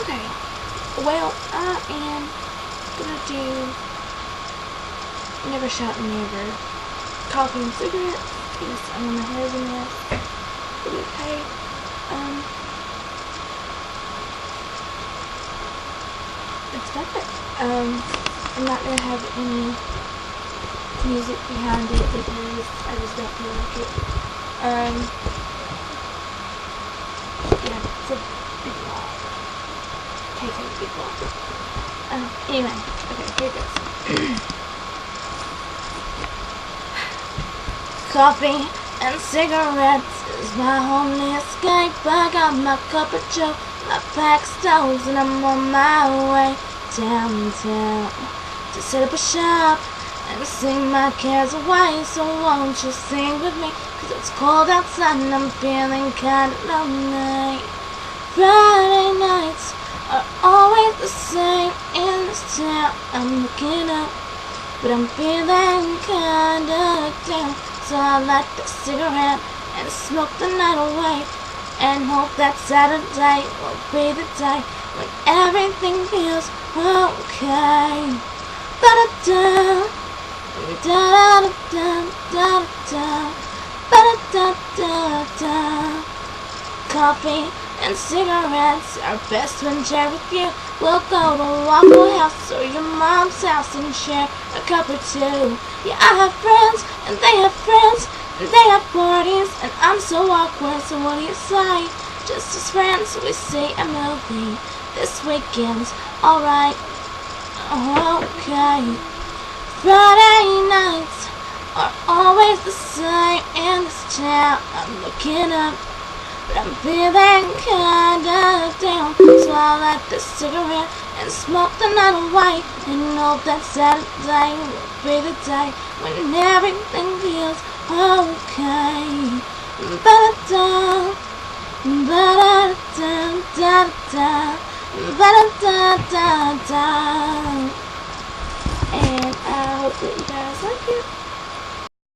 Okay, well, I am gonna do Never Shot Never. Coffee and cigarettes. Yes, I'm on my hair's a mess. It'll be okay. That's about it. I'm not gonna have any music behind it because I just don't feel like it. Yeah, it's a big lot. Taking a big lot. Anyway, okay, here it goes. Coffee and cigarettes is my only escape. I got my cup of joe, my pack stoves, and I'm on my way downtown to set up a shop and sing my cares away. So won't you sing with me? 'Cause it's cold outside and I'm feeling kinda lonely. Friday nights are always the same in this town. I'm looking up, but I'm feeling kinda down. So I light a cigarette and smoke the night away, and hope that Saturday will be the day when everything feels okay. Ba-da-da, da-da-da-da, da-da-da, ba-da-da-da-da. Coffee and cigarettes are best when shared with you. We'll go to Waffle House or your mom's house and share a cup or two. Yeah, I have friends and they have friends and they have parties, and I'm so awkward, so what do you say? Just as friends, we see a movie this weekend's alright. Okay. Friday nights are always the same in this town. I'm looking up, but I'm feeling kinda down. So I light the cigarette and smoke the night away, and hope that Saturday will be the day when everything feels okay. Ba-da-da, ba-da-da, da-da-da, ba-da-da-da-da. And I hope that you guys like it.